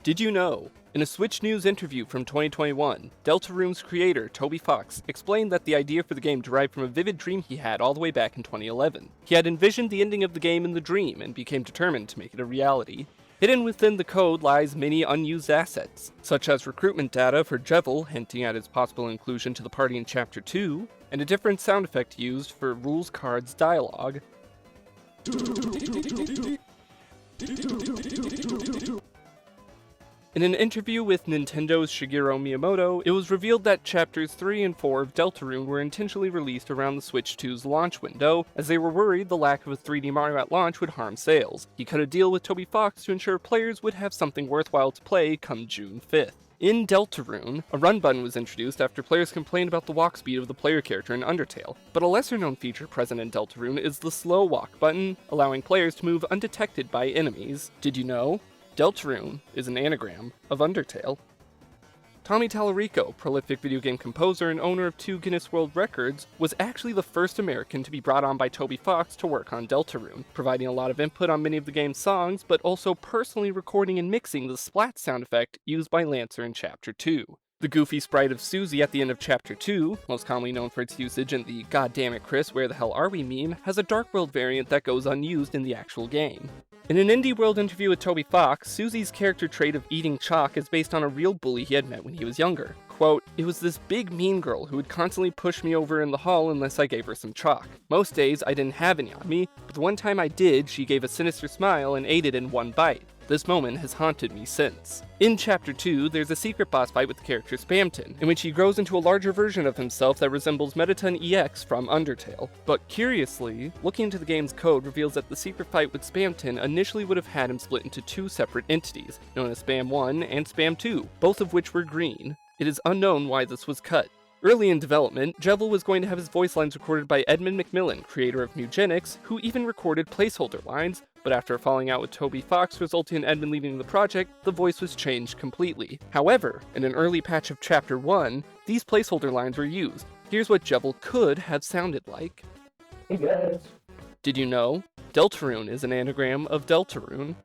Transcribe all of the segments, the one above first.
Did you know? In a Switch News interview from 2021, Deltarune's creator, Toby Fox, explained that the idea for the game derived from a vivid dream he had all the way back in 2011. He had envisioned the ending of the game in the dream and became determined to make it a reality. Hidden within the code lies many unused assets, such as recruitment data for Jevil, hinting at its possible inclusion to the party in Chapter 2, and a different sound effect used for rules cards dialogue. In an interview with Nintendo's Shigeru Miyamoto, it was revealed that Chapters 3 and 4 of Deltarune were intentionally released around the Switch 2's launch window, as they were worried the lack of a 3D Mario at launch would harm sales. He cut a deal with Toby Fox to ensure players would have something worthwhile to play come June 5th. In Deltarune, a run button was introduced after players complained about the walk speed of the player character in Undertale, but a lesser-known feature present in Deltarune is the slow walk button, allowing players to move undetected by enemies. Did you know? Deltarune is an anagram of Undertale. Tommy Tallarico, prolific video game composer and owner of 2 Guinness World Records, was actually the first American to be brought on by Toby Fox to work on Deltarune, providing a lot of input on many of the game's songs, but also personally recording and mixing the splat sound effect used by Lancer in Chapter 2. The goofy sprite of Susie at the end of Chapter 2, most commonly known for its usage in the "Goddammit Chris, where the hell are we" meme, has a Dark World variant that goes unused in the actual game. In an Indie World interview with Toby Fox, Susie's character trait of eating chalk is based on a real bully he had met when he was younger. Quote, "It was this big mean girl who would constantly push me over in the hall unless I gave her some chalk. Most days I didn't have any on me, but the one time I did, she gave a sinister smile and ate it in one bite. This moment has haunted me since." In Chapter 2, there's a secret boss fight with the character Spamton, in which he grows into a larger version of himself that resembles Mettaton EX from Undertale. But curiously, looking into the game's code reveals that the secret fight with Spamton initially would have had him split into 2 separate entities, known as Spam 1 and Spam 2, both of which were green. It is unknown why this was cut. Early in development, Jevil was going to have his voice lines recorded by Edmund McMillan, creator of Mugenics, who even recorded placeholder lines, but after a falling out with Toby Fox resulting in Edmund leaving the project, the voice was changed completely. However, in an early patch of Chapter 1, these placeholder lines were used. Here's what Jevil could have sounded like. Hey guys. Did you know? Deltarune is an anagram of Deltarune.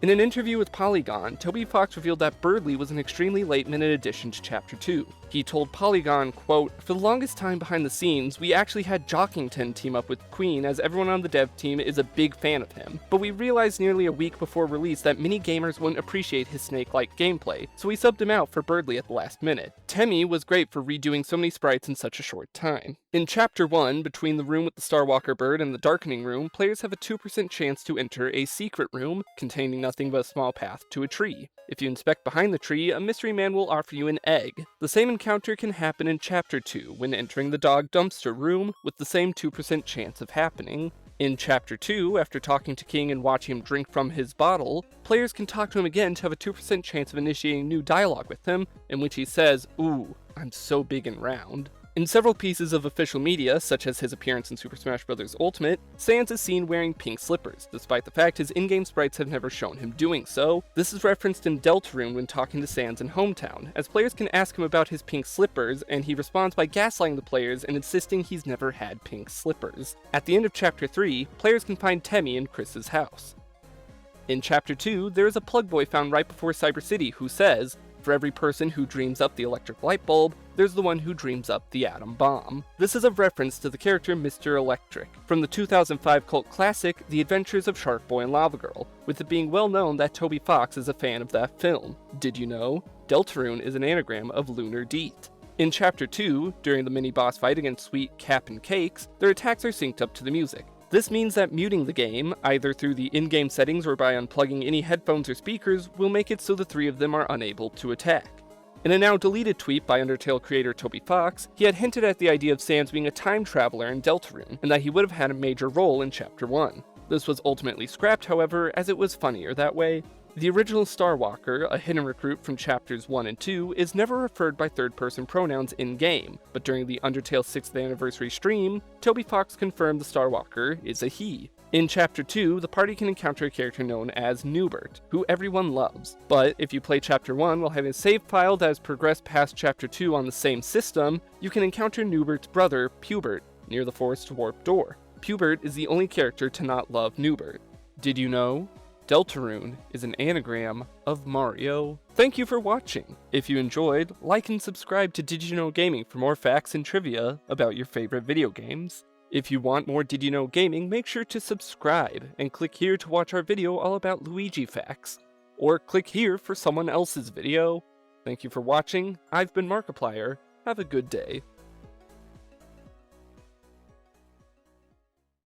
In an interview with Polygon, Toby Fox revealed that Birdly was an extremely late-minute addition to Chapter 2. He told Polygon, quote, "For the longest time behind the scenes, we actually had Jockington team up with Queen as everyone on the dev team is a big fan of him. But we realized nearly a week before release that many gamers wouldn't appreciate his snake-like gameplay, so we subbed him out for Birdly at the last minute. Temmie was great for redoing so many sprites in such a short time." In Chapter 1, between the room with the Starwalker bird and the Darkening room, players have a 2% chance to enter a secret room containing nothing but a small path to a tree. If you inspect behind the tree, a mystery man will offer you an egg. The same encounter can happen in Chapter 2 when entering the dog dumpster room, with the same 2% chance of happening. In Chapter 2, after talking to King and watching him drink from his bottle, players can talk to him again to have a 2% chance of initiating new dialogue with him, in which he says, "Ooh, I'm so big and round." In several pieces of official media, such as his appearance in Super Smash Bros. Ultimate, Sans is seen wearing pink slippers, despite the fact his in-game sprites have never shown him doing so. This is referenced in Deltarune when talking to Sans in Hometown, as players can ask him about his pink slippers, and he responds by gaslighting the players and insisting he's never had pink slippers. At the end of Chapter 3, players can find Temmie in Chris's house. In Chapter 2, there is a plug boy found right before Cyber City who says, "For every person who dreams up the electric light bulb, there's the one who dreams up the atom bomb." This is a reference to the character Mr. Electric, from the 2005 cult classic The Adventures of Shark Boy and Lava Girl, with it being well known that Toby Fox is a fan of that film. Did you know? Deltarune is an anagram of Lunar Deet. In Chapter 2, during the mini-boss fight against Sweet, Cap, and Cakes, their attacks are synced up to the music. This means that muting the game, either through the in-game settings or by unplugging any headphones or speakers, will make it so the 3 of them are unable to attack. In a now deleted tweet by Undertale creator Toby Fox, he had hinted at the idea of Sans being a time traveler in Deltarune, and that he would have had a major role in Chapter 1. This was ultimately scrapped, however, as it was funnier that way. The original Starwalker, a hidden recruit from Chapters 1 and 2, is never referred by third-person pronouns in-game, but during the Undertale 6th anniversary stream, Toby Fox confirmed the Starwalker is a he. In Chapter 2, the party can encounter a character known as Nubert, who everyone loves. But if you play Chapter 1 while having a save file that has progressed past Chapter 2 on the same system, you can encounter Nubert's brother, Pubert, near the Forest Warp Door. Pubert is the only character to not love Nubert. Did you know? Deltarune is an anagram of Mario. Thank you for watching. If you enjoyed, like and subscribe to Did You Know Gaming for more facts and trivia about your favorite video games. If you want more Did You Know Gaming, make sure to subscribe and click here to watch our video all about Luigi facts. Or click here for someone else's video. Thank you for watching. I've been Markiplier. Have a good day.